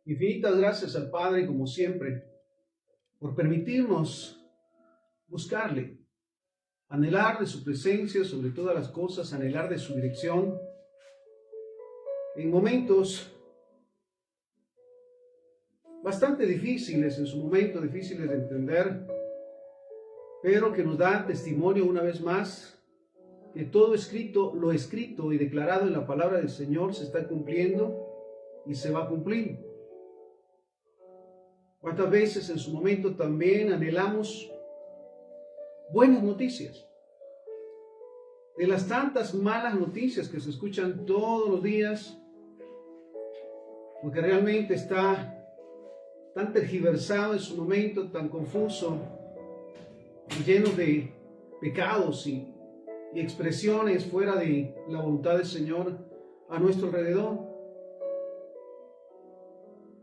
Infinitas gracias al Padre, como siempre, por permitirnos buscarle, anhelar de su presencia sobre todas las cosas, anhelar de su dirección. En momentos bastante difíciles, en su momento difíciles de entender, pero que nos da testimonio una vez más que todo escrito, lo escrito y declarado en la palabra del Señor se está cumpliendo y se va a cumplir. ¿Cuántas veces en su momento también anhelamos buenas noticias? De las tantas malas noticias que se escuchan todos los días, porque realmente está tan tergiversado en su momento, tan confuso, lleno de pecados y expresiones fuera de la voluntad del Señor a nuestro alrededor.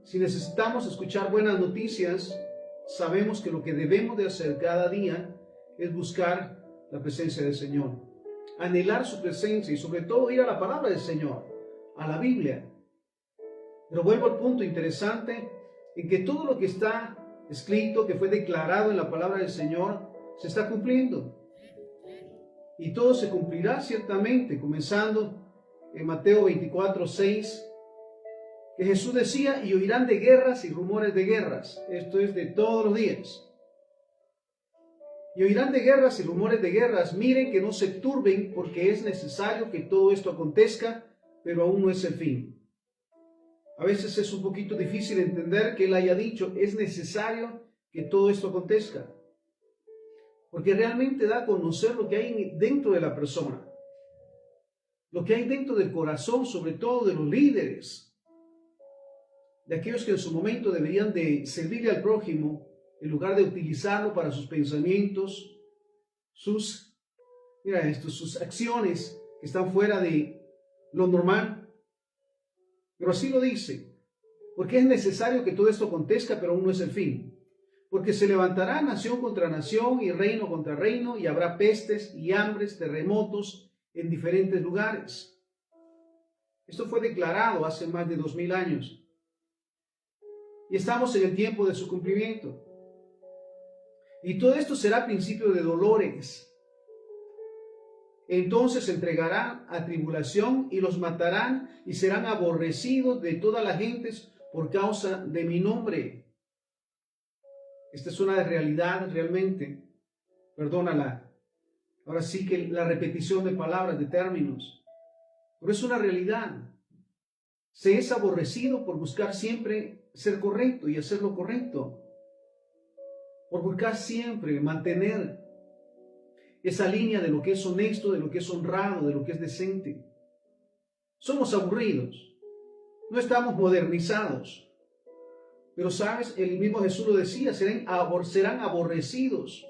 Si necesitamos escuchar buenas noticias, sabemos que lo que debemos de hacer cada día es buscar la presencia del Señor, anhelar su presencia y sobre todo ir a la palabra del Señor, a la Biblia. Pero vuelvo al punto interesante en que todo lo que está escrito, que fue declarado en la palabra del Señor, se está cumpliendo. Y todo se cumplirá ciertamente, comenzando en Mateo 24:6, que Jesús decía, y oirán de guerras y rumores de guerras. Esto es de todos los días. Y oirán de guerras y rumores de guerras. Miren que no se turben, porque es necesario que todo esto acontezca, pero aún no es el fin. A veces es un poquito difícil entender que Él haya dicho, es necesario que todo esto acontezca. Porque realmente da a conocer lo que hay dentro de la persona. Lo que hay dentro del corazón, sobre todo de los líderes. De aquellos que en su momento deberían de servirle al prójimo, en lugar de utilizarlo para sus pensamientos, sus acciones que están fuera de lo normal. Pero así lo dice, porque es necesario que todo esto acontezca, pero aún no es el fin. Porque se levantará nación contra nación y reino contra reino, y habrá pestes y hambres, terremotos en diferentes lugares. Esto fue declarado hace más de 2000 años. Y estamos en el tiempo de su cumplimiento. Y todo esto será principio de dolores. Entonces se entregarán a tribulación y los matarán y serán aborrecidos de todas las gentes por causa de mi nombre. Esta es una realidad realmente. Perdónala. Ahora sí que la repetición de palabras, de términos. Pero es una realidad. Se es aborrecido por buscar siempre ser correcto y hacer lo correcto. Por buscar siempre mantener esa línea de lo que es honesto, de lo que es honrado, de lo que es decente. Somos aburridos. No estamos modernizados. Pero sabes, el mismo Jesús lo decía, serán aborrecidos.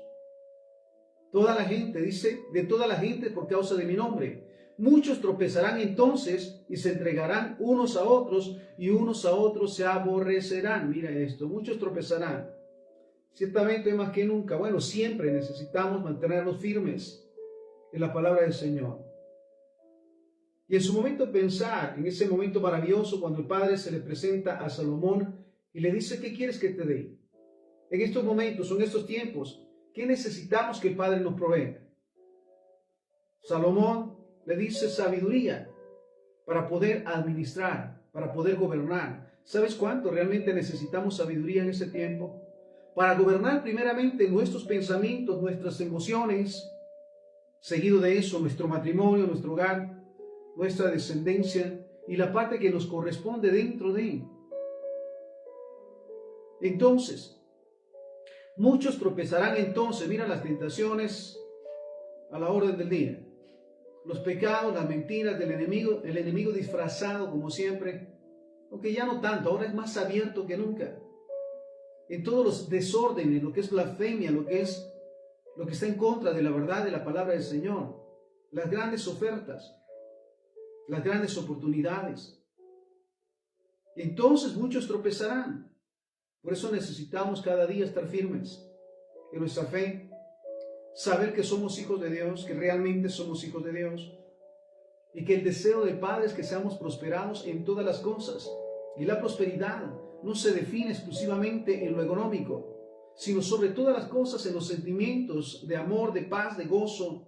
Toda la gente, dice, de toda la gente por causa de mi nombre. Muchos tropezarán entonces y se entregarán unos a otros y unos a otros se aborrecerán. Mira esto, muchos tropezarán. Ciertamente más que nunca, siempre necesitamos mantenernos firmes en la palabra del Señor. Y en su momento pensar, en ese momento maravilloso cuando el Padre se le presenta a Salomón y le dice, ¿qué quieres que te dé? En estos momentos, en estos tiempos, ¿qué necesitamos que el Padre nos provea? Salomón le dice sabiduría para poder administrar, para poder gobernar. ¿Sabes cuánto realmente necesitamos sabiduría en ese tiempo? Para gobernar primeramente nuestros pensamientos, nuestras emociones, seguido de eso nuestro matrimonio, nuestro hogar, nuestra descendencia y la parte que nos corresponde dentro de él. Entonces, muchos tropezarán entonces, mira las tentaciones a la orden del día. Los pecados, las mentiras del enemigo, el enemigo disfrazado como siempre, aunque ya no tanto, ahora es más abierto que nunca. En todos los desórdenes, lo que es blasfemia, lo que está en contra de la verdad de la palabra del Señor, las grandes ofertas, las grandes oportunidades. Entonces muchos tropezarán. Por eso necesitamos cada día estar firmes en nuestra fe, saber que somos hijos de Dios, que realmente somos hijos de Dios, y que el deseo del Padre es que seamos prosperados en todas las cosas. Y la prosperidad no se define exclusivamente en lo económico, sino sobre todas las cosas en los sentimientos de amor, de paz, de gozo.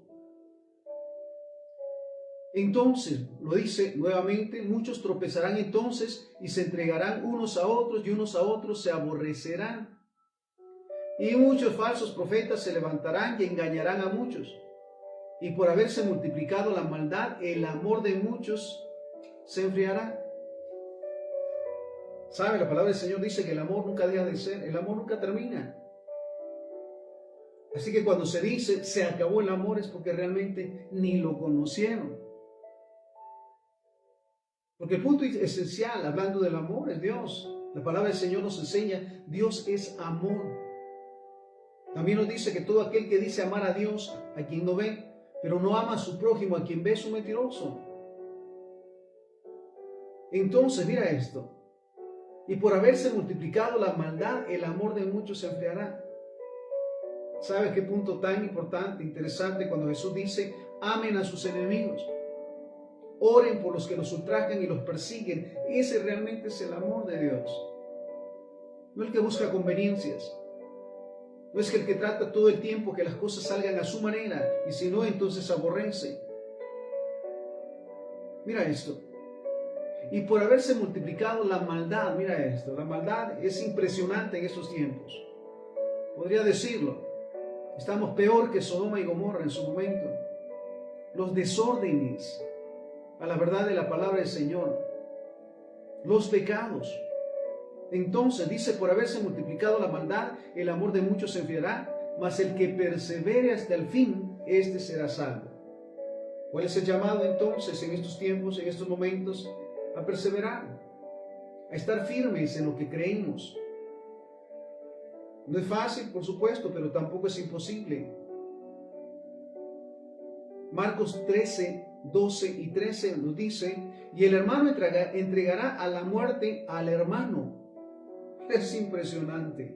Entonces, lo dice nuevamente, muchos tropezarán entonces y se entregarán unos a otros y unos a otros se aborrecerán. Y muchos falsos profetas se levantarán y engañarán a muchos. Y por haberse multiplicado la maldad, el amor de muchos se enfriará. ¿Sabe? La palabra del Señor dice que el amor nunca deja de ser, el amor nunca termina. Así que cuando se dice se acabó el amor es porque realmente ni lo conocieron. Porque el punto esencial, hablando del amor, es Dios. La palabra del Señor nos enseña, Dios es amor. También nos dice que todo aquel que dice amar a Dios, a quien no ve, pero no ama a su prójimo, a quien ve, es un mentiroso. Entonces, mira esto. Y por haberse multiplicado la maldad, el amor de muchos se enfriará. ¿Sabe qué punto tan importante, interesante, cuando Jesús dice, amen a sus enemigos? Oren por los que los ultrajan y los persiguen. Ese realmente es el amor de Dios. No el que busca conveniencias. No es que el que trata todo el tiempo que las cosas salgan a su manera y si no, entonces aborrece. Mira esto. Y por haberse multiplicado la maldad, mira esto, la maldad es impresionante en estos tiempos. Podría decirlo, estamos peor que Sodoma y Gomorra en su momento. Los desórdenes a la verdad de la palabra del Señor, los pecados. Entonces dice, por haberse multiplicado la maldad, el amor de muchos se enfriará, mas el que persevere hasta el fin, este será salvo. ¿Cuál es el llamado entonces en estos tiempos, en estos momentos? A perseverar, a estar firmes en lo que creemos. No es fácil, por supuesto, pero tampoco es imposible. Marcos 13, 12 y 13 nos dice, y el hermano entregará a la muerte al hermano. Es impresionante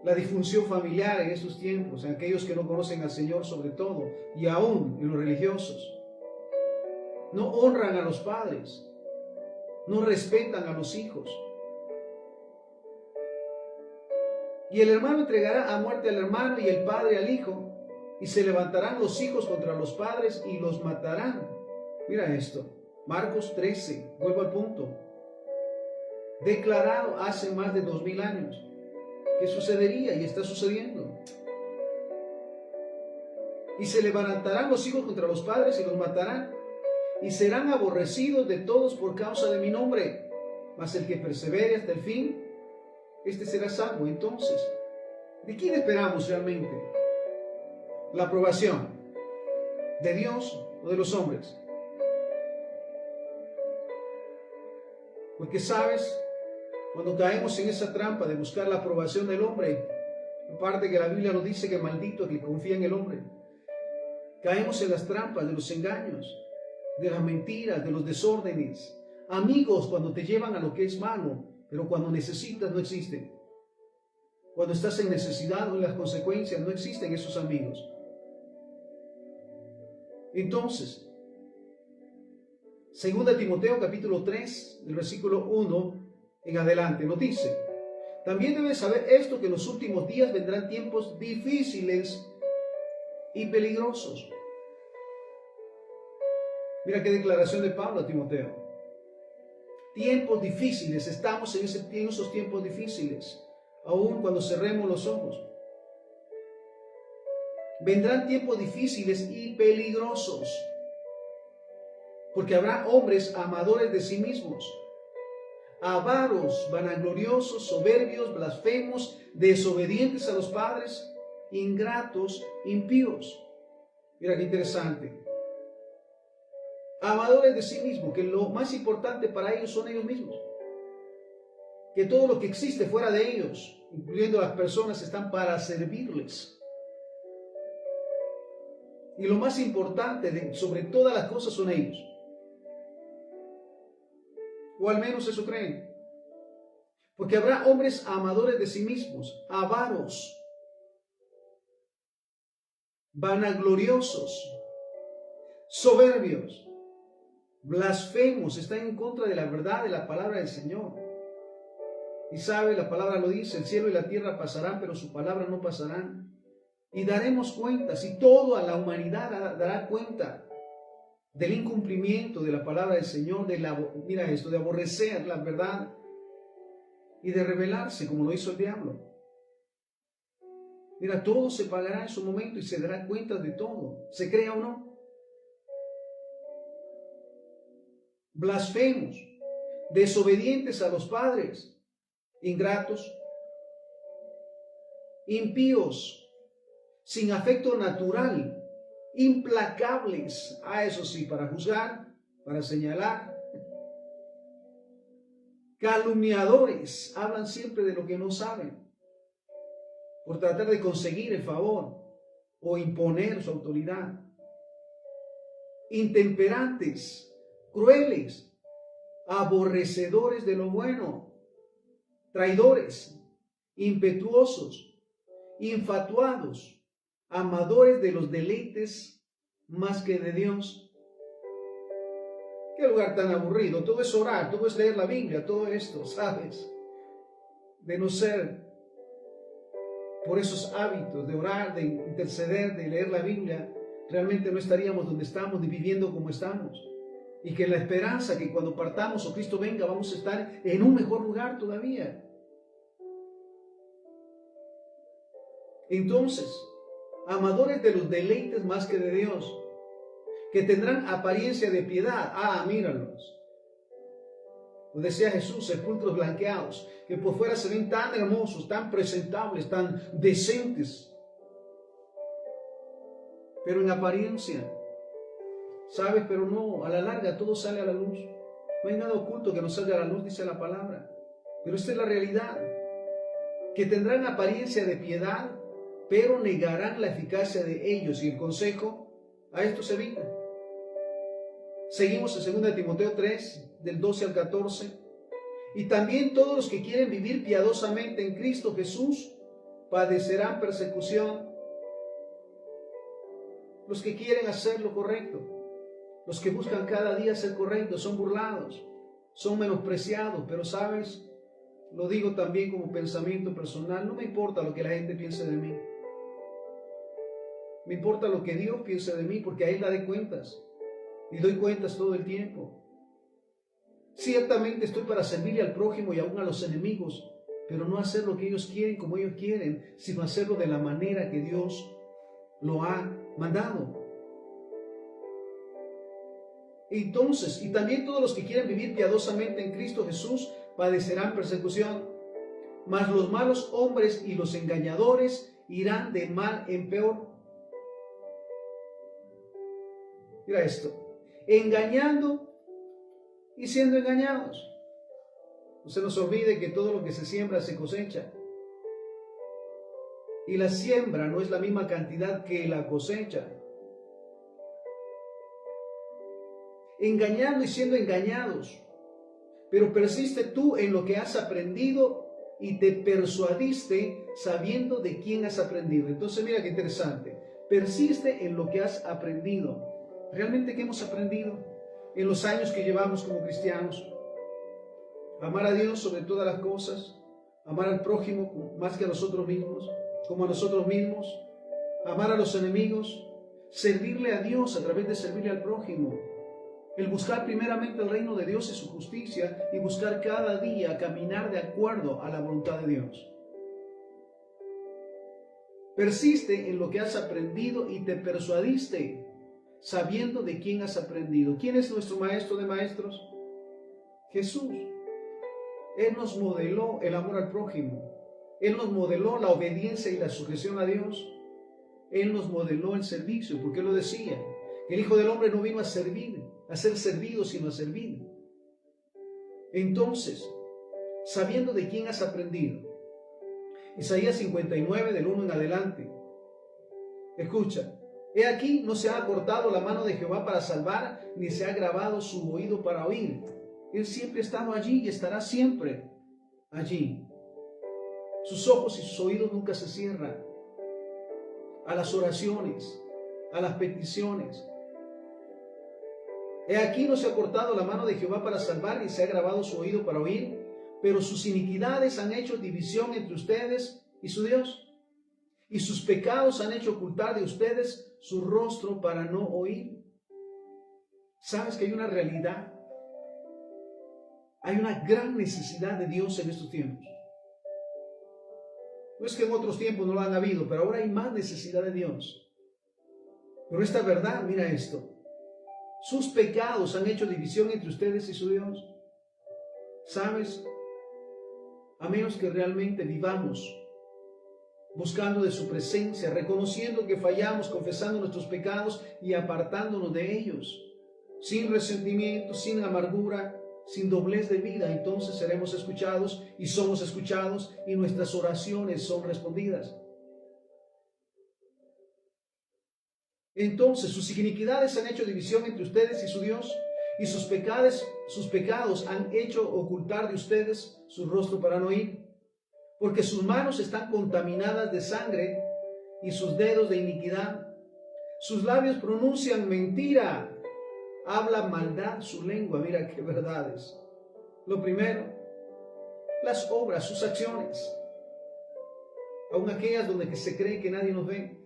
la disfunción familiar en estos tiempos, en aquellos que no conocen al Señor sobre todo, y aún en los religiosos. No honran a los padres, no respetan a los hijos. Y el hermano entregará a muerte al hermano y el padre al hijo, y se levantarán los hijos contra los padres y los matarán. Mira esto, Marcos 13, vuelvo al punto. Declarado hace más de 2000 años que sucedería y está sucediendo. Y se levantarán los hijos contra los padres y los matarán, y serán aborrecidos de todos por causa de mi nombre. Mas el que persevere hasta el fin, este será salvo. Entonces, ¿de quién esperamos realmente la aprobación? ¿De Dios o de los hombres? Porque sabes, cuando caemos en esa trampa de buscar la aprobación del hombre, aparte que la Biblia nos dice que maldito el que confía en el hombre, caemos en las trampas de los engaños, de las mentiras, de los desórdenes. Amigos cuando te llevan a lo que es malo, pero cuando necesitas no existen. Cuando estás en necesidad o en las consecuencias no existen esos amigos. Entonces, 2 Timoteo capítulo 3, del versículo 1 en adelante, nos dice, también debes saber esto, que en los últimos días vendrán tiempos difíciles y peligrosos. Mira qué declaración de Pablo a Timoteo. Tiempos difíciles, estamos en esos tiempos difíciles, aun cuando cerremos los ojos. Vendrán tiempos difíciles y peligrosos, porque habrá hombres amadores de sí mismos, avaros, vanagloriosos, soberbios, blasfemos, desobedientes a los padres, ingratos, impíos. Mira qué interesante. Amadores de sí mismos, que lo más importante para ellos son ellos mismos. Que todo lo que existe fuera de ellos, incluyendo las personas, están para servirles. Y lo más importante sobre todas las cosas son ellos. O al menos eso creen. Porque habrá hombres amadores de sí mismos, avaros, vanagloriosos, soberbios, blasfemos, están en contra de la verdad de la palabra del Señor. Y sabe, la palabra lo dice, el cielo y la tierra pasarán, pero su palabra no pasarán. Y daremos cuentas, y toda la humanidad dará cuenta del incumplimiento de la palabra del Señor, de aborrecer la verdad y de rebelarse como lo hizo el diablo. Mira, todo se pagará en su momento y se dará cuenta de todo, se crea o no. Blasfemos, desobedientes a los padres, ingratos, impíos, sin afecto natural, implacables, eso sí, para juzgar, para señalar, calumniadores, hablan siempre de lo que no saben, por tratar de conseguir el favor o imponer su autoridad, intemperantes, crueles, aborrecedores de lo bueno, traidores, impetuosos, infatuados, amadores de los deleites más que de Dios. Qué lugar tan aburrido. Todo es orar, todo es leer la Biblia, todo esto, ¿sabes? De no ser por esos hábitos de orar, de interceder, de leer la Biblia, realmente no estaríamos donde estamos ni viviendo como estamos. Y que la esperanza que cuando partamos o Cristo venga vamos a estar en un mejor lugar todavía. Entonces, amadores de los deleites más que de Dios, que tendrán apariencia de piedad. Míralos. Lo decía Jesús, sepulcros blanqueados, que por fuera se ven tan hermosos, tan presentables, tan decentes. Pero en apariencia, ¿sabes? Pero no, a la larga todo sale a la luz. No hay nada oculto que no salga a la luz, dice la palabra. Pero esta es la realidad. Que tendrán apariencia de piedad, pero negarán la eficacia de ellos. Y el consejo, a esto se evita. Seguimos en 2 Timoteo 3, del 12 al 14. Y también todos los que quieren vivir piadosamente en Cristo Jesús padecerán persecución. Los que quieren hacer lo correcto, los que buscan cada día ser correctos, son burlados, son menospreciados. Pero sabes, lo digo también como pensamiento personal, no me importa lo que la gente piense de mí. Me importa lo que Dios piense de mí, porque a Él daré cuentas. Y doy cuentas todo el tiempo. Ciertamente estoy para servirle al prójimo y aún a los enemigos, pero no hacer lo que ellos quieren como ellos quieren, sino hacerlo de la manera que Dios lo ha mandado. Entonces, y también todos los que quieren vivir piadosamente en Cristo Jesús padecerán persecución, mas los malos hombres y los engañadores irán de mal en peor. Mira esto. Engañando y siendo engañados. No se nos olvide que todo lo que se siembra se cosecha. Y la siembra no es la misma cantidad que la cosecha. Engañando y siendo engañados. Pero persiste tú en lo que has aprendido y te persuadiste sabiendo de quién has aprendido. Entonces mira qué interesante. Persiste en lo que has aprendido. ¿Realmente qué hemos aprendido en los años que llevamos como cristianos? Amar a Dios sobre todas las cosas, amar al prójimo más que a nosotros mismos, como a nosotros mismos, amar a los enemigos, servirle a Dios a través de servirle al prójimo, el buscar primeramente el reino de Dios y su justicia y buscar cada día caminar de acuerdo a la voluntad de Dios. Persiste en lo que has aprendido y te persuadiste, sabiendo de quién has aprendido. ¿Quién es nuestro maestro de maestros? Jesús. Él nos modeló el amor al prójimo. Él nos modeló la obediencia y la sujeción a Dios. Él nos modeló el servicio, porque Él lo decía. El Hijo del Hombre no vino a servir, a ser servido, sino a servir. Entonces, sabiendo de quién has aprendido. Isaías 59, del 1 en adelante. Escucha. He aquí, no se ha cortado la mano de Jehová para salvar, ni se ha grabado su oído para oír. Él siempre ha estado allí y estará siempre allí. Sus ojos y sus oídos nunca se cierran a las oraciones, a las peticiones. He aquí, no se ha cortado la mano de Jehová para salvar, ni se ha grabado su oído para oír, pero sus iniquidades han hecho división entre ustedes y su Dios, y sus pecados han hecho ocultar de ustedes su rostro para no oír. ¿Sabes que hay una realidad? Hay una gran necesidad de Dios en estos tiempos. No es que en otros tiempos no lo han habido, pero ahora hay más necesidad de Dios. Pero esta verdad, mira esto. Sus pecados han hecho división entre ustedes y su Dios. ¿Sabes? A menos que realmente vivamos buscando de su presencia, reconociendo que fallamos, confesando nuestros pecados y apartándonos de ellos, sin resentimiento, sin amargura, sin doblez de vida, entonces seremos escuchados y somos escuchados y nuestras oraciones son respondidas. Entonces sus iniquidades han hecho división entre ustedes y su Dios, y sus pecados han hecho ocultar de ustedes su rostro para no oír, porque sus manos están contaminadas de sangre y sus dedos de iniquidad. Sus labios pronuncian mentira, habla maldad su lengua. Mira qué verdades. Lo primero, las obras, sus acciones, aun aquellas donde se cree que nadie nos ve,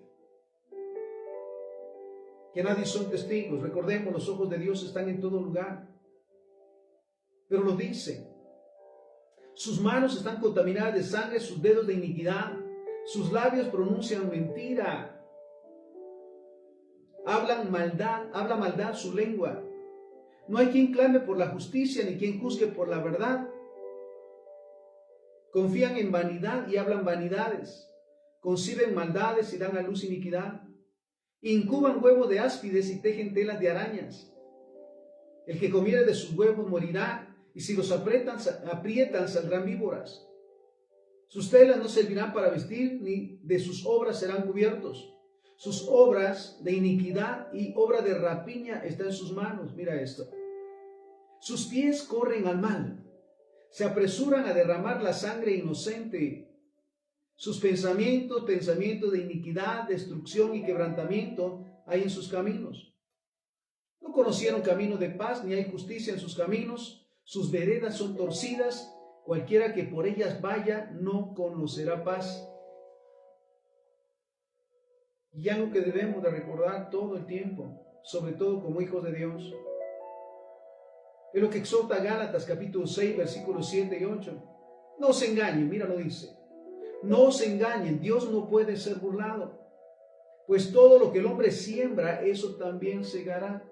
que nadie son testigos. Recordemos, los ojos de Dios están en todo lugar. Pero lo dice, sus manos están contaminadas de sangre, sus dedos de iniquidad, sus labios pronuncian mentira, habla maldad su lengua. No hay quien clame por la justicia, ni quien juzgue por la verdad. Confían en vanidad y hablan vanidades, conciben maldades y dan a luz iniquidad. Incuban huevos de áspides y tejen telas de arañas. El que comiere de sus huevos morirá, y si los aprietan saldrán víboras. Sus telas no servirán para vestir, ni de sus obras serán cubiertos. Sus obras de iniquidad y obra de rapiña están en sus manos. Mira esto. Sus pies corren al mal, se apresuran a derramar la sangre inocente. Sus pensamientos de iniquidad, destrucción y quebrantamiento hay en sus caminos. No conocieron camino de paz, ni hay justicia en sus caminos. Sus veredas son torcidas, cualquiera que por ellas vaya no conocerá paz. Y algo que debemos de recordar todo el tiempo, sobre todo como hijos de Dios, es lo que exhorta Gálatas capítulo 6, versículos 7 y 8. No se engañen, mira lo dice. No se engañen, Dios no puede ser burlado, pues todo lo que el hombre siembra, eso también segará.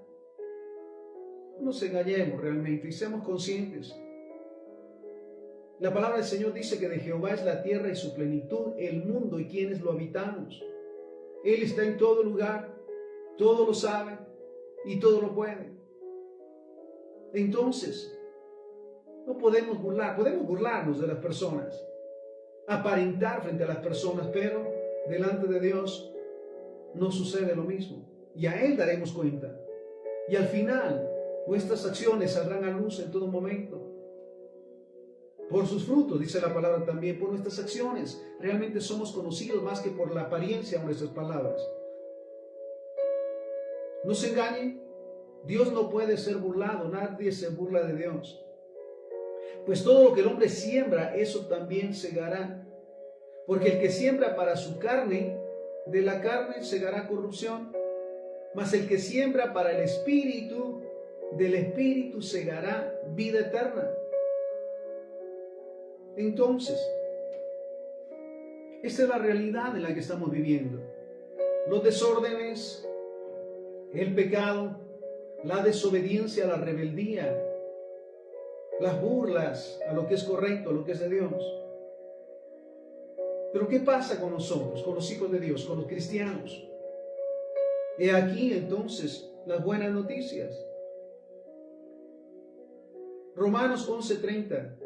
No nos engañemos realmente y seamos conscientes. La palabra del Señor dice que de Jehová es la tierra y su plenitud, el mundo y quienes lo habitamos. Él está en todo lugar, todo lo sabe y todo lo puede. Entonces, no podemos burlarnos de las personas, aparentar frente a las personas, pero delante de Dios no sucede lo mismo. Y a Él daremos cuenta. Y al final, nuestras acciones saldrán a luz en todo momento. Por sus frutos, dice la palabra también, por nuestras acciones. Realmente somos conocidos más que por la apariencia de nuestras palabras. No se engañen, Dios no puede ser burlado, nadie se burla de Dios. Pues todo lo que el hombre siembra, eso también segará. Porque el que siembra para su carne, de la carne segará corrupción. Mas el que siembra para el Espíritu, del Espíritu segará vida eterna. Entonces, esta es la realidad en la que estamos viviendo. Los desórdenes, el pecado, la desobediencia, la rebeldía, las burlas a lo que es correcto, a lo que es de Dios. Pero ¿qué pasa con nosotros, con los hijos de Dios, con los cristianos? He aquí entonces las buenas noticias. Romanos 11:30.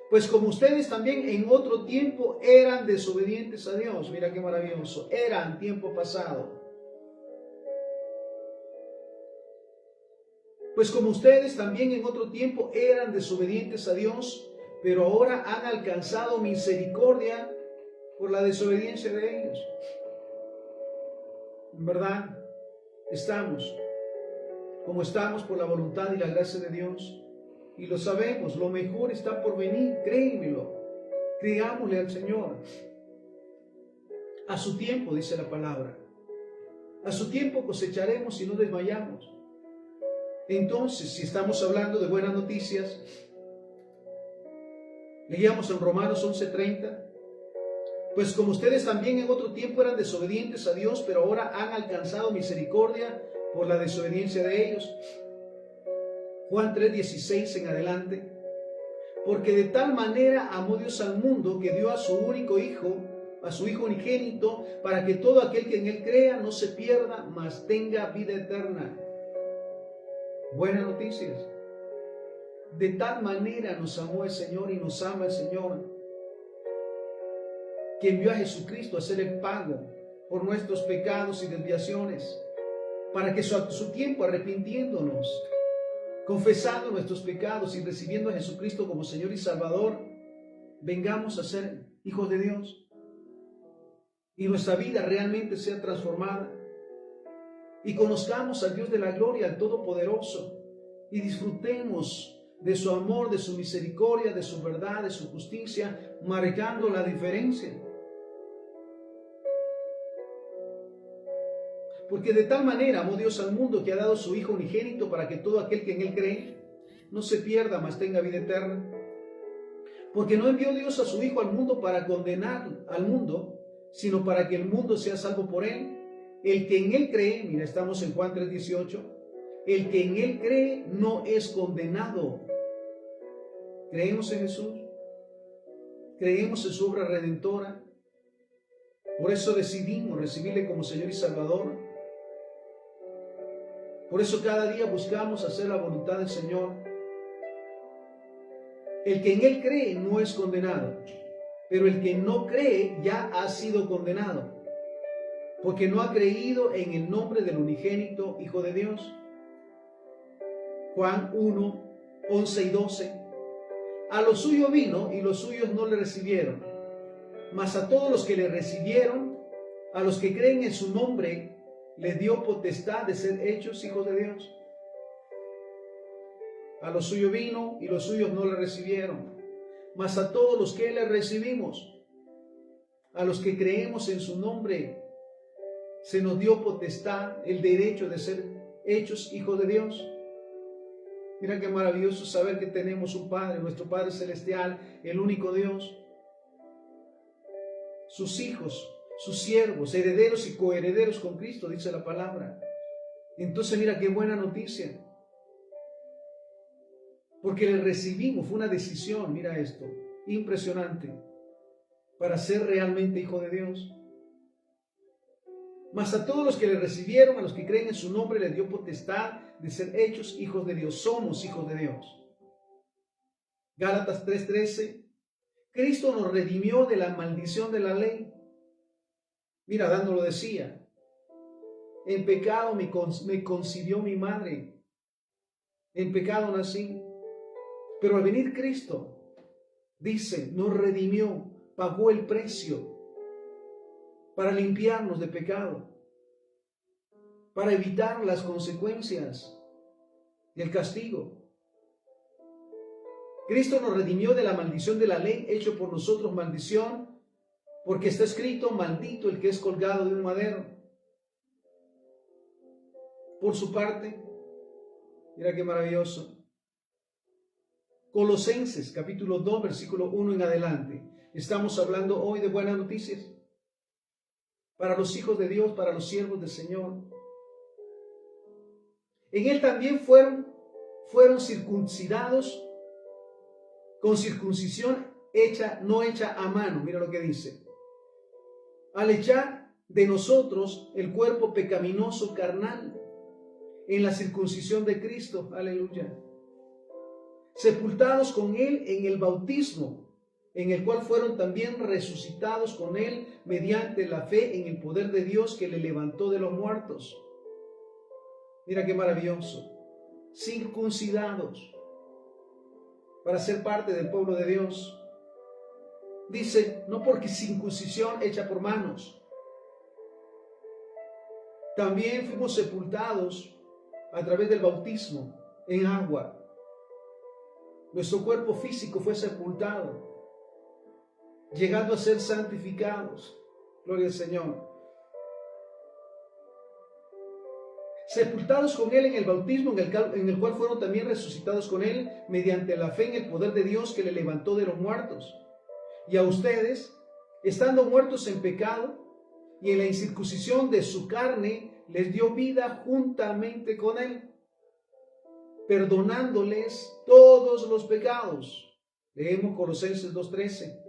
Pues como ustedes también en otro tiempo eran desobedientes a Dios. Mira qué maravilloso. Eran tiempo pasado. Pues como ustedes también en otro tiempo eran desobedientes a Dios, pero ahora han alcanzado misericordia por la desobediencia de ellos. En verdad, estamos como estamos por la voluntad y la gracia de Dios. Y lo sabemos, lo mejor está por venir, créemelo. Creámosle al Señor. A su tiempo, dice la palabra. A su tiempo cosecharemos y no desmayamos. Entonces, si estamos hablando de buenas noticias, leíamos en Romanos 11:30, pues como ustedes también en otro tiempo eran desobedientes a Dios, pero ahora han alcanzado misericordia por la desobediencia de ellos. Juan 3:16 en adelante. Porque de tal manera amó Dios al mundo que dio a su único Hijo, a su Hijo unigénito, para que todo aquel que en Él crea no se pierda, mas tenga vida eterna. Buenas noticias. De tal manera nos amó el Señor y nos ama el Señor, que envió a Jesucristo a hacer el pago por nuestros pecados y desviaciones, para que a su tiempo, arrepintiéndonos, confesando nuestros pecados y recibiendo a Jesucristo como Señor y Salvador, vengamos a ser hijos de Dios y nuestra vida realmente sea transformada y conozcamos al Dios de la gloria, al Todopoderoso, y disfrutemos de su amor, de su misericordia, de su verdad, de su justicia, marcando la diferencia. Porque de tal manera amó Dios al mundo que ha dado su Hijo unigénito para que todo aquel que en Él cree no se pierda, mas tenga vida eterna. Porque no envió Dios a su Hijo al mundo para condenar al mundo, sino para que el mundo sea salvo por Él. El que en Él cree, mira, estamos en Juan 3:18, el que en Él cree no es condenado. ¿Creemos en Jesús? ¿Creemos en su obra redentora? Por eso decidimos recibirle como Señor y Salvador. Por eso cada día buscamos hacer la voluntad del Señor. El que en Él cree no es condenado, pero el que no cree ya ha sido condenado, porque no ha creído en el nombre del unigénito Hijo de Dios. Juan 1:11 y 12. A lo suyo vino y los suyos no le recibieron, mas a todos los que le recibieron, a los que creen en su nombre, les dio potestad de ser hechos hijos de Dios. A lo suyo vino y los suyos no le recibieron, mas a todos los que le recibimos, a los que creemos en su nombre, se nos dio potestad, el derecho de ser hechos hijos de Dios. Mira qué maravilloso saber que tenemos un Padre, nuestro Padre Celestial, el único Dios. Sus hijos, sus siervos, herederos y coherederos con Cristo, dice la palabra. Entonces mira qué buena noticia. Porque le recibimos, fue una decisión, mira esto, impresionante, para ser realmente hijo de Dios. Mas a todos los que le recibieron, a los que creen en su nombre, les dio potestad de ser hechos hijos de Dios. Somos hijos de Dios. Gálatas 3:13. Cristo nos redimió de la maldición de la ley. Mira, Adán lo decía. En pecado me concibió mi madre. En pecado nací. Pero al venir Cristo, dice, nos redimió, pagó el precio para limpiarnos de pecado, para evitar las consecuencias del castigo. Cristo nos redimió de la maldición de la ley, hecho por nosotros maldición, porque está escrito, maldito el que es colgado de un madero. Por su parte, mira qué maravilloso. Colosenses capítulo 2, versículo 1 en adelante. Estamos hablando hoy de buenas noticias para los hijos de Dios, para los siervos del Señor. En Él también fueron circuncidados con circuncisión no hecha a mano. Mira lo que dice. Al echar de nosotros el cuerpo pecaminoso carnal en la circuncisión de Cristo. Aleluya. Sepultados con Él en el bautismo, en el cual fueron también resucitados con Él mediante la fe en el poder de Dios que le levantó de los muertos. Mira qué maravilloso. Circuncidados para ser parte del pueblo de Dios. Dice, no porque circuncisión hecha por manos. También fuimos sepultados a través del bautismo en agua. nuestro cuerpo físico fue sepultado, llegando a ser santificados. Gloria al Señor. Sepultados con Él en el bautismo, en el cual fueron también resucitados con Él mediante la fe en el poder de Dios que le levantó de los muertos. Y a ustedes, estando muertos en pecado y en la incircuncisión de su carne, les dio vida juntamente con Él, perdonándoles todos los pecados. Leemos Colosenses 2:13.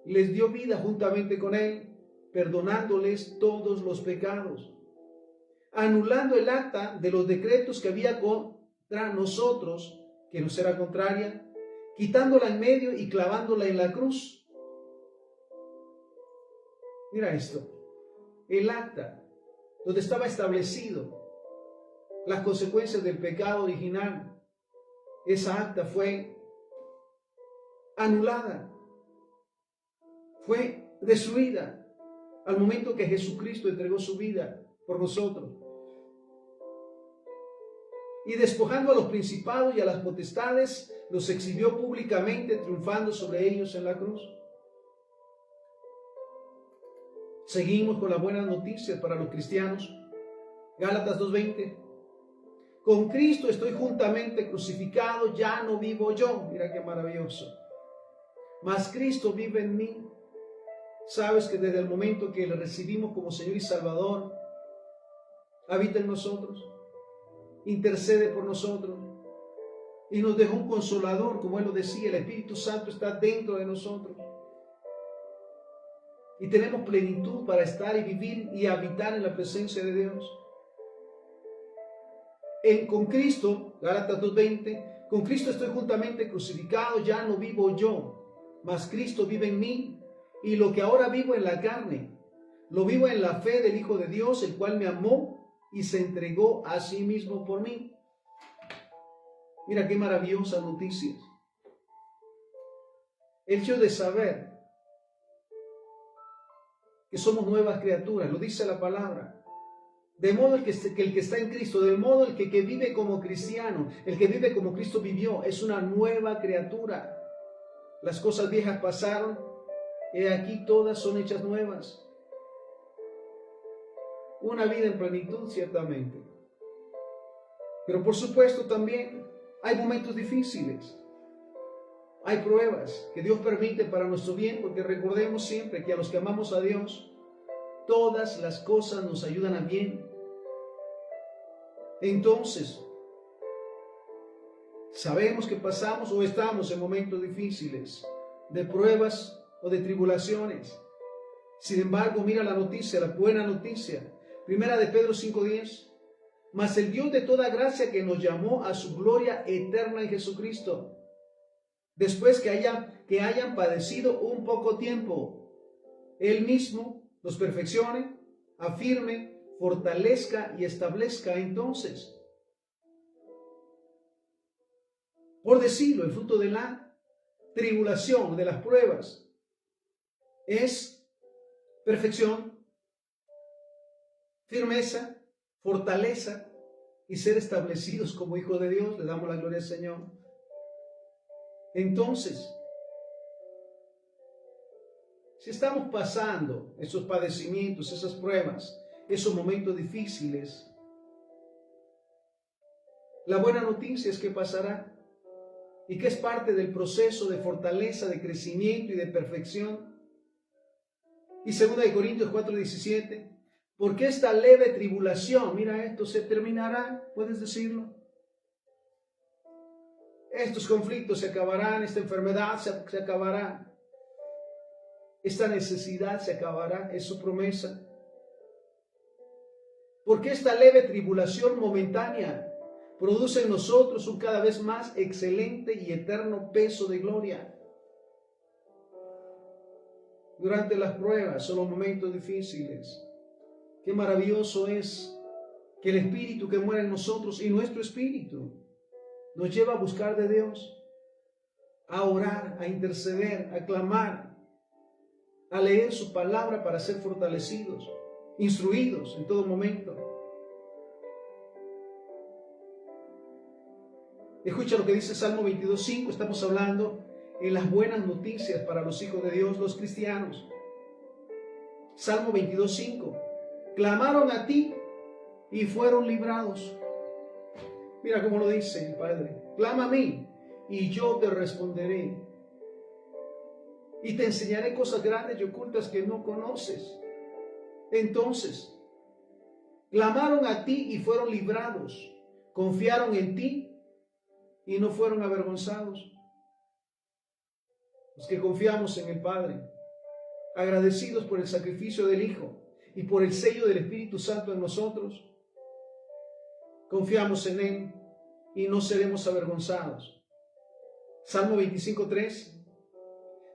Les dio vida juntamente con Él, perdonándoles todos los pecados, anulando el acta de los decretos que había contra nosotros, que nos era contraria, quitándola en medio y clavándola en la cruz. Mira esto, el acta donde estaba establecido las consecuencias del pecado original, esa acta fue anulada, fue destruida al momento que Jesucristo entregó su vida por nosotros. Y despojando a los principados y a las potestades, los exhibió públicamente, triunfando sobre ellos en la cruz. Seguimos con la buena noticia para los cristianos. Gálatas 2:20. Con Cristo estoy juntamente crucificado, ya no vivo yo. Mira qué maravilloso. Mas Cristo vive en mí. Sabes que desde el momento que le recibimos como Señor y Salvador, habita en nosotros, intercede por nosotros y nos dejó un consolador, como Él lo decía, el Espíritu Santo está dentro de nosotros. Y tenemos plenitud para estar y vivir y habitar en la presencia de Dios. Con Cristo, Gálatas 2:20, con Cristo estoy juntamente crucificado, ya no vivo yo, mas Cristo vive en mí. Y lo que ahora vivo en la carne, lo vivo en la fe del Hijo de Dios, el cual me amó y se entregó a sí mismo por mí. Mira qué maravillosas noticias. El hecho de saber que somos nuevas criaturas, lo dice la palabra. De modo el que está en Cristo, de modo el que vive como cristiano, el que vive como Cristo vivió, es una nueva criatura. Las cosas viejas pasaron, he aquí todas son hechas nuevas. Una vida en plenitud, ciertamente. Pero por supuesto también hay momentos difíciles. Hay pruebas que Dios permite para nuestro bien, porque recordemos siempre que a los que amamos a Dios, todas las cosas nos ayudan a bien. Entonces, sabemos que pasamos o estamos en momentos difíciles, de pruebas o de tribulaciones. Sin embargo, mira la noticia, la buena noticia. Primera de Pedro 5:10. Mas el Dios de toda gracia que nos llamó a su gloria eterna en Jesucristo, después que hayan padecido un poco tiempo, Él mismo los perfeccione, afirme, fortalezca y establezca. Entonces, por decirlo, el fruto de la tribulación, de las pruebas, es perfección, firmeza, fortaleza y ser establecidos como hijos de Dios. Le damos la gloria al Señor. Entonces, si estamos pasando esos padecimientos, esas pruebas, esos momentos difíciles, la buena noticia es que pasará y que es parte del proceso de fortaleza, de crecimiento y de perfección. Y 2 Corintios 4:17, porque esta leve tribulación, mira esto, se terminará, puedes decirlo. Estos conflictos se acabarán, esta enfermedad se acabará, esta necesidad se acabará, es su promesa. Porque esta leve tribulación momentánea produce en nosotros un cada vez más excelente y eterno peso de gloria. Durante las pruebas o los momentos difíciles, qué maravilloso es que el Espíritu que muere en nosotros y nuestro espíritu nos lleva a buscar de Dios, a orar, a interceder, a clamar, a leer su palabra para ser fortalecidos, instruidos en todo momento. Escucha lo que dice Salmo 22:5. Estamos hablando en las buenas noticias para los hijos de Dios, los cristianos. Salmo 22:5. Clamaron a ti y fueron librados. Mira cómo lo dice el Padre. Clama a mí y yo te responderé. Y te enseñaré cosas grandes y ocultas que no conoces. Entonces, clamaron a ti y fueron librados. Confiaron en ti y no fueron avergonzados. Los que confiamos en el Padre, agradecidos por el sacrificio del Hijo y por el sello del Espíritu Santo en nosotros, confiamos en Él y no seremos avergonzados. Salmo 25:3.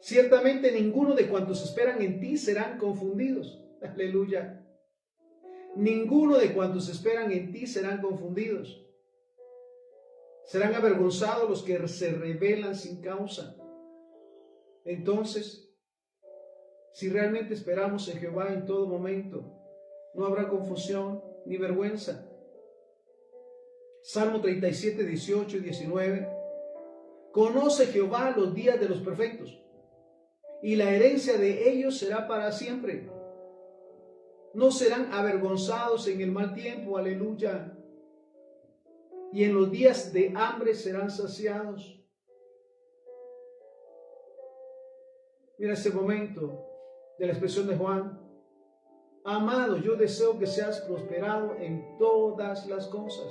Ciertamente ninguno de cuantos esperan en ti serán confundidos. Aleluya. Ninguno de cuantos esperan en ti serán confundidos. Serán avergonzados los que se rebelan sin causa. Entonces, si realmente esperamos en Jehová en todo momento, no habrá confusión ni vergüenza. Salmo 37, 18 y 19. Conoce Jehová los días de los perfectos, y la herencia de ellos será para siempre. No serán avergonzados en el mal tiempo, aleluya. Y en los días de hambre serán saciados. Mira ese momento de la expresión de Juan. Amado, yo deseo que seas prosperado en todas las cosas,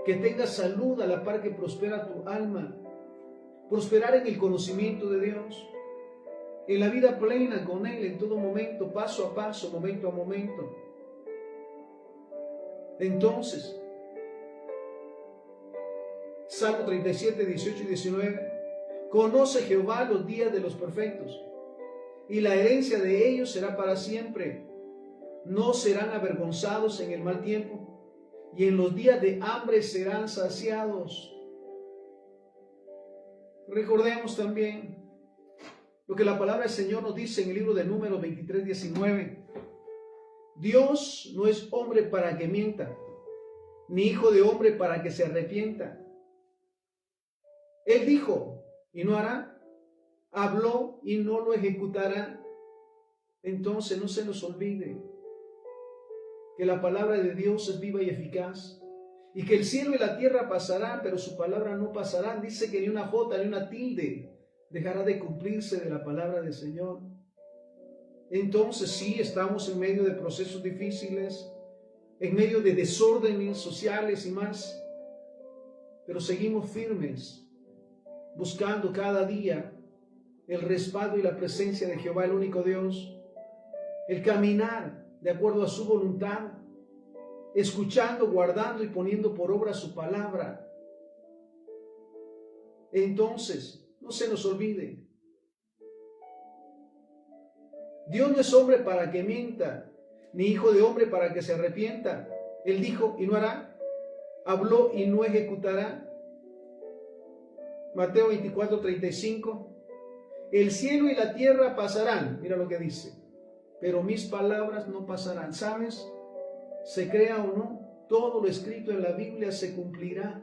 que tengas salud a la par que prospera tu alma, prosperar en el conocimiento de Dios, en la vida plena con Él en todo momento, paso a paso, momento a momento. Entonces, Salmo 37, 18 y 19, conoce Jehová los días de los perfectos, y la herencia de ellos será para siempre. No serán avergonzados en el mal tiempo, y en los días de hambre serán saciados. Recordemos también lo que la palabra del Señor nos dice en el libro de Números 23, 19. Dios no es hombre para que mienta, ni hijo de hombre para que se arrepienta. Él dijo y no hará, habló y no lo ejecutará. Entonces no se nos olvide que la palabra de Dios es viva y eficaz, y que el cielo y la tierra pasarán, pero su palabra no pasará. Dice que ni una jota ni una tilde dejará de cumplirse de la palabra del Señor. Entonces sí, estamos en medio de procesos difíciles, en medio de desórdenes sociales y más, pero seguimos firmes, buscando cada día el respaldo y la presencia de Jehová, el único Dios, el caminar de acuerdo a su voluntad, escuchando, guardando y poniendo por obra su palabra. Entonces, no se nos olvide, Dios no es hombre para que mienta, ni hijo de hombre para que se arrepienta. Él dijo y no hará, habló y no ejecutará. Mateo 24, 35. El cielo y la tierra pasarán, mira lo que dice, pero mis palabras no pasarán. ¿Sabes? Se crea o no, todo lo escrito en la Biblia se cumplirá.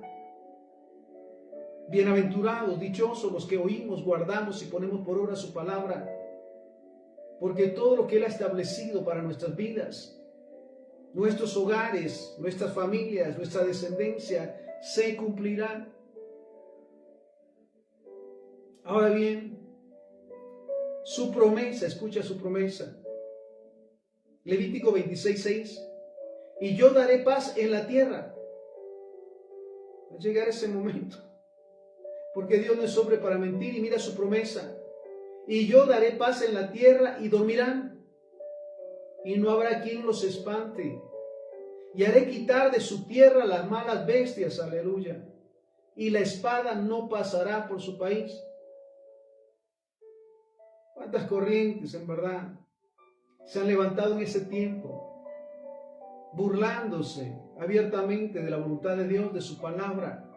Bienaventurados, dichosos los que oímos, guardamos y ponemos por obra su palabra, porque todo lo que Él ha establecido para nuestras vidas, nuestros hogares, nuestras familias, nuestra descendencia, se cumplirá. Ahora bien, su promesa, escucha su promesa. Levítico 26, 6. Y yo daré paz en la tierra. Va a llegar ese momento, porque Dios no es hombre para mentir, y mira su promesa. Y yo daré paz en la tierra y dormirán, y no habrá quien los espante. Y haré quitar de su tierra las malas bestias, aleluya, y la espada no pasará por su país. ¿Cuántas corrientes en verdad se han levantado en ese tiempo, burlándose abiertamente de la voluntad de Dios, de su palabra?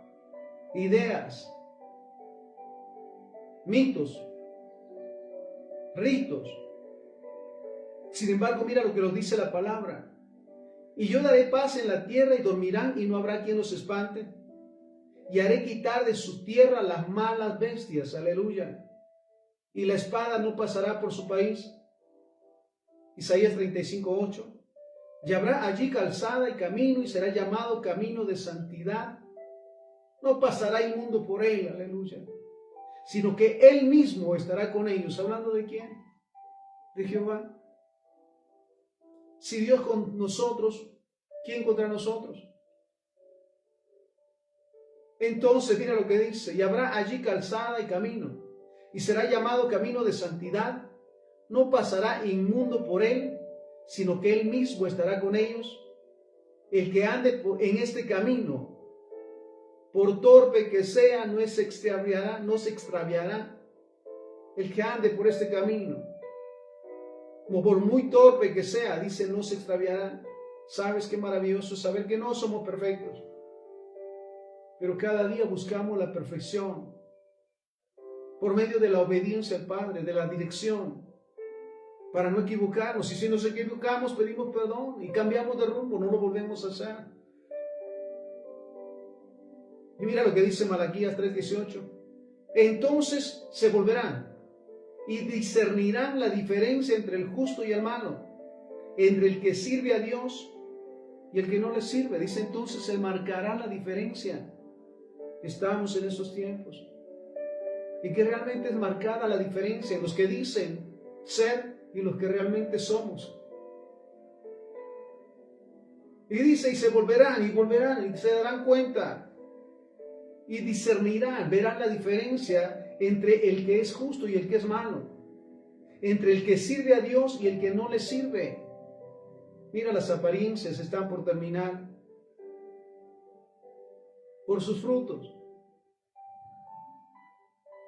Ideas, mitos, ritos. Sin embargo, mira lo que nos dice la palabra. Y yo daré paz en la tierra y dormirán y no habrá quien los espante. y haré quitar de su tierra las malas bestias. Aleluya. Y la espada no pasará por su país. Isaías 35:8. Y habrá allí calzada y camino, y será llamado camino de santidad. No pasará inmundo por él, aleluya, sino que él mismo estará con ellos. ¿Hablando de quién? De Jehová. Si Dios con nosotros, ¿quién contra nosotros? Entonces, mira lo que dice: y habrá allí calzada y camino, y será llamado camino de santidad. No pasará inmundo por él, sino que él mismo estará con ellos. El que ande en este camino, por torpe que sea, no se extraviará. El que ande por este camino, como por muy torpe que sea, dice, no se extraviará. ¿Sabes qué maravilloso es saber que no somos perfectos? Pero cada día buscamos la perfección por medio de la obediencia al Padre, de la dirección, para no equivocarnos. Y si nos equivocamos, pedimos perdón y cambiamos de rumbo, no lo volvemos a hacer. Y mira lo que dice Malaquías 3:18. Entonces se volverán y discernirán la diferencia entre el justo y el malo, entre el que sirve a Dios y el que no le sirve. Dice, entonces se marcará la diferencia. Estamos en esos tiempos y que realmente es marcada la diferencia en los que dicen ser y los que realmente somos. Y dice, y se volverán y se darán cuenta y discernirán, verán la diferencia entre el que es justo y el que es malo, entre el que sirve a Dios y el que no le sirve. Mira, las apariencias están por terminar. Por sus frutos.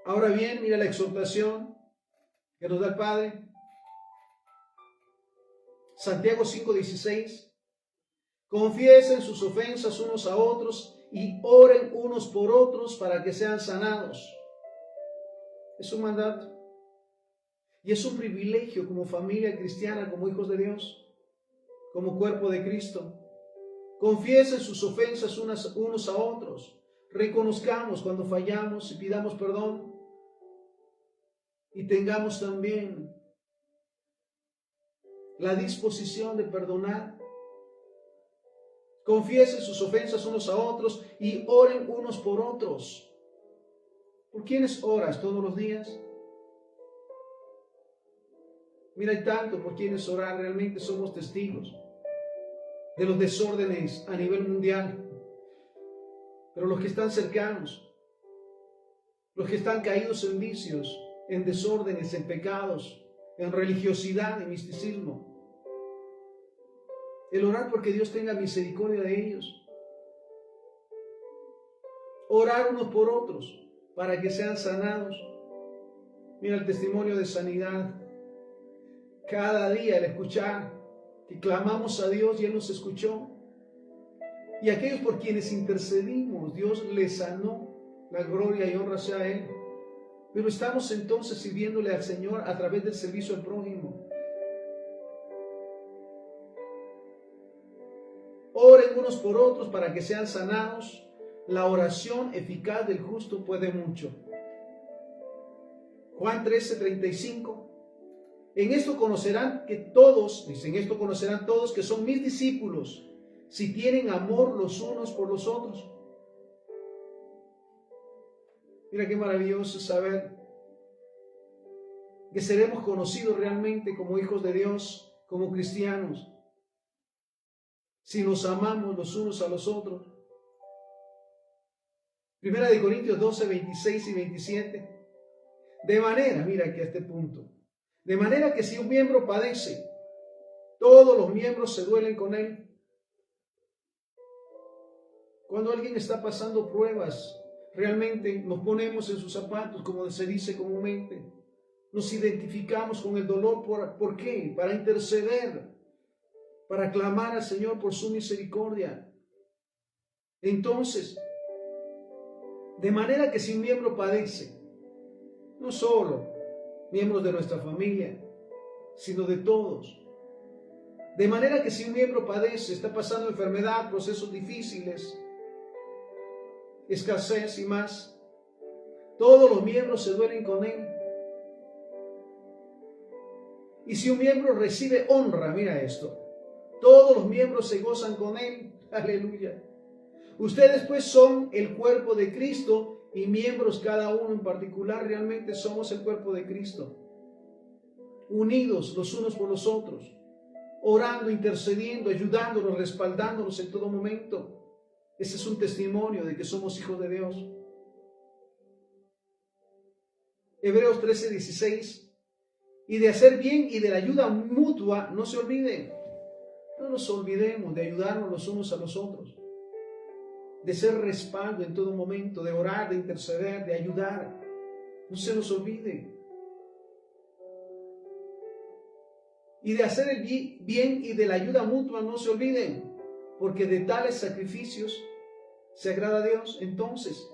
Ahora bien, mira la exhortación que nos da el Padre. Santiago 5:16. Confiesen sus ofensas unos a otros y oren unos por otros para que sean sanados. Es un mandato. Y es un privilegio como familia cristiana, como hijos de Dios, como cuerpo de Cristo. Confiesen sus ofensas unos a otros. Reconozcamos cuando fallamos y pidamos perdón. Y tengamos también la disposición de perdonar. Confiesen sus ofensas unos a otros y oren unos por otros. ¿Por quiénes oras todos los días? Mira, hay tanto por quienes orar. Realmente somos testigos de los desórdenes a nivel mundial. Pero los que están cercanos, los que están caídos en vicios, en desórdenes, en pecados, en religiosidad, en misticismo. El orar porque Dios tenga misericordia de ellos. Orar unos por otros para que sean sanados. Mira el testimonio de sanidad. Cada día el escuchar que clamamos a Dios y Él nos escuchó. Y aquellos por quienes intercedimos, Dios les sanó. La gloria y honra sea a Él. Pero estamos entonces sirviéndole al Señor a través del servicio al prójimo. Oren unos por otros para que sean sanados. La oración eficaz del justo puede mucho. Juan 13:35. En esto conocerán que todos, dicen, esto conocerán todos que son mis discípulos, si tienen amor los unos por los otros. Mira qué maravilloso saber que seremos conocidos realmente como hijos de Dios, como cristianos, si nos amamos los unos a los otros. Primera de Corintios 12:26 y 27. De manera, mira aquí a este punto, de manera que si un miembro padece, todos los miembros se duelen con él. Cuando alguien está pasando pruebas, realmente nos ponemos en sus zapatos, como se dice comúnmente. Nos identificamos con el dolor. ¿Por qué? Para interceder, para clamar al Señor por su misericordia. Entonces, de manera que si un miembro padece, no solo miembros de nuestra familia, sino de todos. De manera que si un miembro padece, está pasando enfermedad, procesos difíciles, escasez y más. Todos los miembros se duelen con él. Y si un miembro recibe honra, mira esto, todos los miembros se gozan con él. Aleluya. Ustedes pues son el cuerpo de Cristo y miembros cada uno en particular. Realmente somos el cuerpo de Cristo. Unidos los unos por los otros, orando, intercediendo, ayudándonos, respaldándonos en todo momento. Ese es un testimonio de que somos hijos de Dios. Hebreos 13:16. Y de hacer bien y de la ayuda mutua, no se olviden. No nos olvidemos de ayudarnos los unos a los otros, de ser respaldo en todo momento, de orar, de interceder, de ayudar. No se nos olvide. Y de hacer el bien y de la ayuda mutua, no se olviden, porque de tales sacrificios se agrada a Dios. Entonces,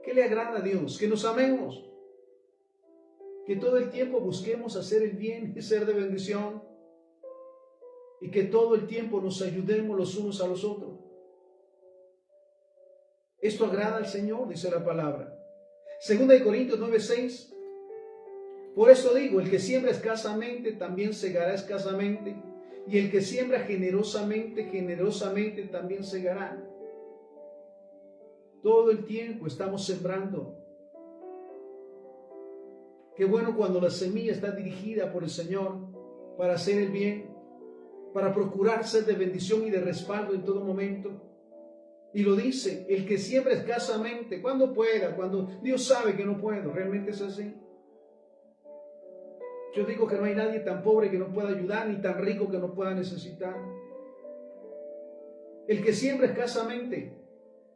¿qué le agrada a Dios? Que nos amemos, que todo el tiempo busquemos hacer el bien y ser de bendición, y que todo el tiempo nos ayudemos los unos a los otros. Esto agrada al Señor, dice la palabra. 2 Corintios 9:6. Por eso digo, el que siembra escasamente, también segará escasamente, y el que siembra generosamente, generosamente también segará. Todo el tiempo estamos sembrando. Qué bueno cuando la semilla está dirigida por el Señor para hacer el bien, para procurar ser de bendición y de respaldo en todo momento. Y lo dice, el que siembra escasamente, cuando pueda, cuando Dios sabe que no puedo, realmente es así. Yo digo que no hay nadie tan pobre que no pueda ayudar, ni tan rico que no pueda necesitar. El que siembra escasamente,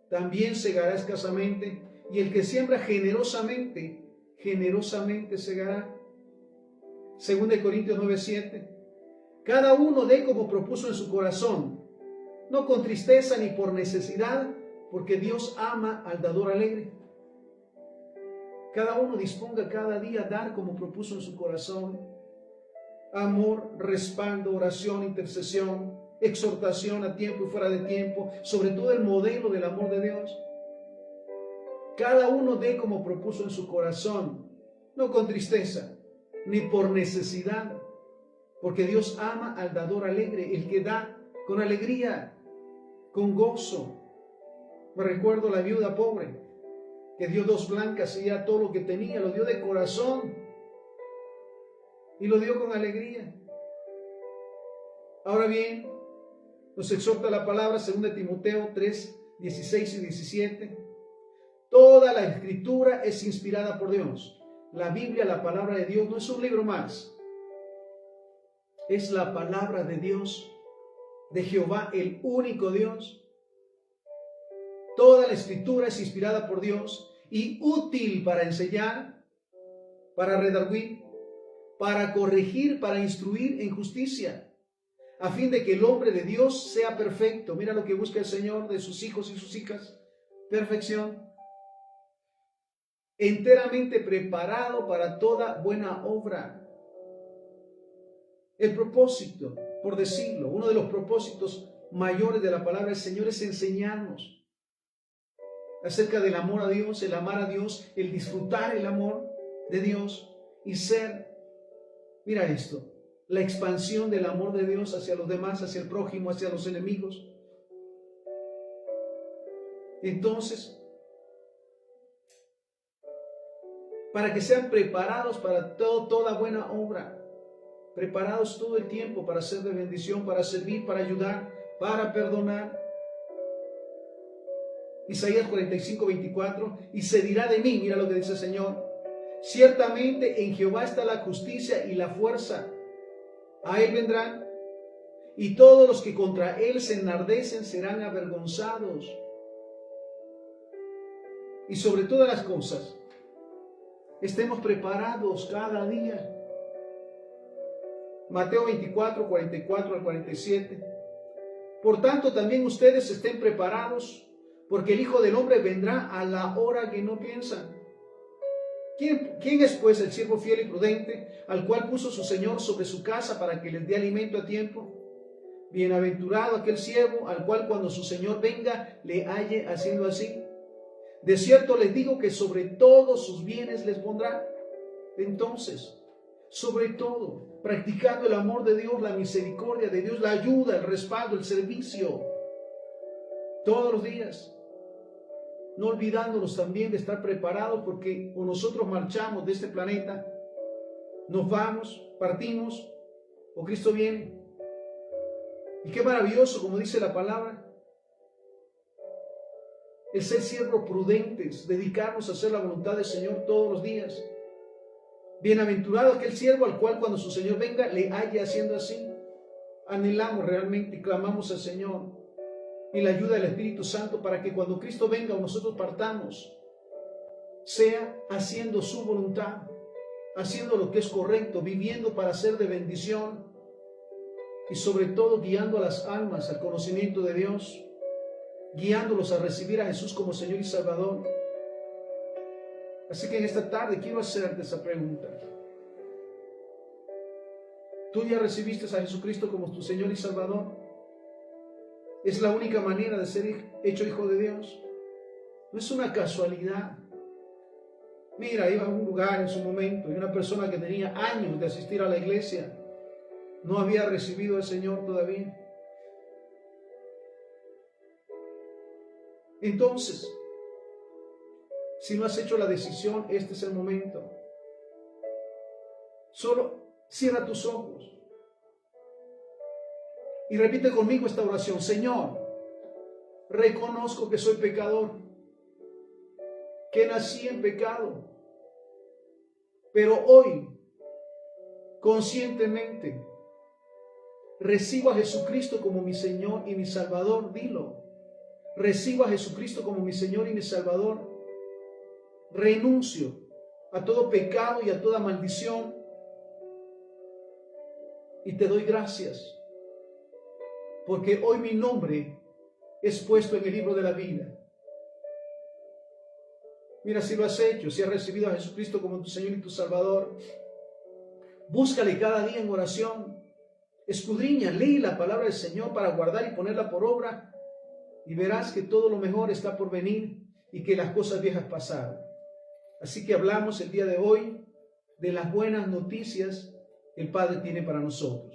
también segará escasamente, y el que siembra generosamente, generosamente segará. 2 Corintios 9:7. Cada uno dé como propuso en su corazón, no con tristeza ni por necesidad, porque Dios ama al dador alegre. Cada uno disponga cada día a dar como propuso en su corazón. Amor, respaldo, oración, intercesión, exhortación a tiempo y fuera de tiempo, sobre todo el modelo del amor de Dios. Cada uno dé como propuso en su corazón, no con tristeza, ni por necesidad, porque Dios ama al dador alegre, el que da con alegría, con gozo. Me recuerdo la viuda pobre, que dio 2 blancas y ya todo lo que tenía, lo dio de corazón y lo dio con alegría. Ahora bien, nos exhorta la palabra 2 Timoteo 3:16 y 17. Toda la escritura es inspirada por Dios. La Biblia, la palabra de Dios, no es un libro más. Es la palabra de Dios, de Jehová, el único Dios. Toda la escritura es inspirada por Dios y útil para enseñar, para redarguir, para corregir, para instruir en justicia, a fin de que el hombre de Dios sea perfecto. Mira lo que busca el Señor de sus hijos y sus hijas: perfección, enteramente preparado para toda buena obra. El propósito, por decirlo, uno de los propósitos mayores de la palabra del Señor es enseñarnos acerca del amor a Dios, el amar a Dios, el disfrutar el amor de Dios y ser, mira esto, la expansión del amor de Dios hacia los demás, hacia el prójimo, hacia los enemigos. Entonces, para que sean preparados para toda buena obra, preparados todo el tiempo para ser de bendición, para servir, para ayudar, para perdonar. Isaías 45:24, y se dirá de mí, mira lo que dice el Señor: ciertamente en Jehová está la justicia y la fuerza, a él vendrán, y todos los que contra él se enardecen serán avergonzados. Y sobre todas las cosas, estemos preparados cada día. Mateo 24:44 al 47. Por tanto, también ustedes estén preparados, porque el Hijo del Hombre vendrá a la hora que no piensan. ¿Quién es pues el siervo fiel y prudente, al cual puso su Señor sobre su casa para que les dé alimento a tiempo? Bienaventurado aquel siervo al cual cuando su Señor venga le halle haciendo así. De cierto les digo que sobre todos sus bienes les pondrá. Entonces, sobre todo, practicando el amor de Dios, la misericordia de Dios, la ayuda, el respaldo, el servicio, todos los días. No olvidándonos también de estar preparados, porque o nosotros marchamos de este planeta, nos vamos, partimos, o Cristo viene. Y qué maravilloso, como dice la palabra, el ser siervos prudentes, dedicarnos a hacer la voluntad del Señor todos los días. Bienaventurado aquel siervo al cual cuando su Señor venga le haya haciendo así. Anhelamos realmente y clamamos al Señor y la ayuda del Espíritu Santo para que cuando Cristo venga o nosotros partamos, sea haciendo su voluntad, haciendo lo que es correcto, viviendo para ser de bendición y sobre todo guiando a las almas al conocimiento de Dios, guiándolos a recibir a Jesús como Señor y Salvador. Así que en esta tarde quiero hacerte esa pregunta. ¿Tú ya recibiste a Jesucristo como tu Señor y Salvador? Es la única manera de ser hecho hijo de Dios. No es una casualidad. Mira, iba a un lugar en su momento y una persona que tenía años de asistir a la iglesia no había recibido al Señor todavía. Entonces, si no has hecho la decisión, este es el momento. Solo cierra tus ojos y repite conmigo esta oración. Señor, reconozco que soy pecador, que nací en pecado, pero hoy, conscientemente, recibo a Jesucristo como mi Señor y mi Salvador. Dilo. Recibo a Jesucristo como mi Señor y mi Salvador. Renuncio a todo pecado y a toda maldición. Y te doy gracias, porque hoy mi nombre es puesto en el libro de la vida. Mira, si lo has hecho, si has recibido a Jesucristo como tu Señor y tu Salvador, búscale cada día en oración. Escudriña, lee la palabra del Señor para guardar y ponerla por obra. Y verás que todo lo mejor está por venir y que las cosas viejas pasaron. Así que hablamos el día de hoy de las buenas noticias que el Padre tiene para nosotros.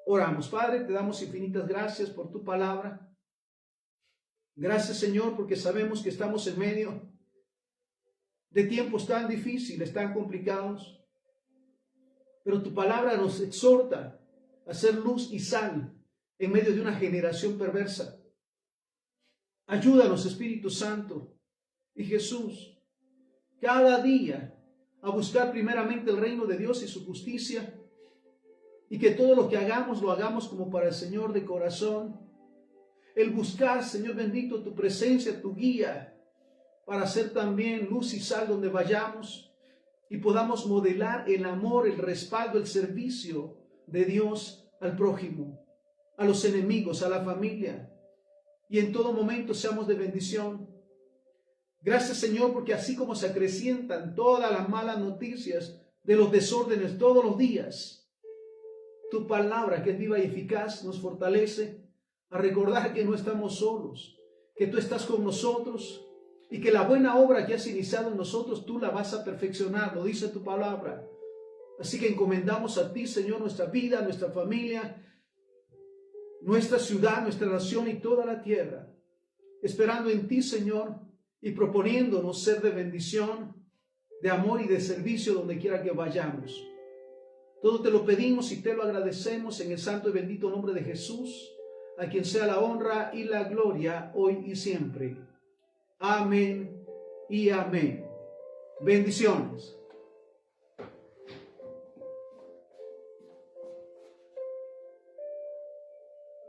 Oramos. Padre, te damos infinitas gracias por tu palabra. Gracias, Señor, porque sabemos que estamos en medio de tiempos tan difíciles, tan complicados. Pero tu palabra nos exhorta a ser luz y sal en medio de una generación perversa. Ayúdanos, Espíritu Santo y Jesús, cada día a buscar primeramente el reino de Dios y su justicia, y que todo lo que hagamos, lo hagamos como para el Señor de corazón. El buscar, Señor bendito, tu presencia, tu guía, para ser también luz y sal donde vayamos, y podamos modelar el amor, el respaldo, el servicio de Dios al prójimo, a los enemigos, a la familia, y en todo momento seamos de bendición. Gracias, Señor, porque así como se acrecientan todas las malas noticias de los desórdenes todos los días, tu palabra, que es viva y eficaz, nos fortalece a recordar que no estamos solos, que tú estás con nosotros y que la buena obra que has iniciado en nosotros, tú la vas a perfeccionar, lo dice tu palabra. Así que encomendamos a ti, Señor, nuestra vida, nuestra familia, nuestra ciudad, nuestra nación y toda la tierra, esperando en ti, Señor, y proponiéndonos ser de bendición, de amor y de servicio donde quiera que vayamos. Todo te lo pedimos y te lo agradecemos en el santo y bendito nombre de Jesús, a quien sea la honra y la gloria hoy y siempre. Amén y amén. Bendiciones.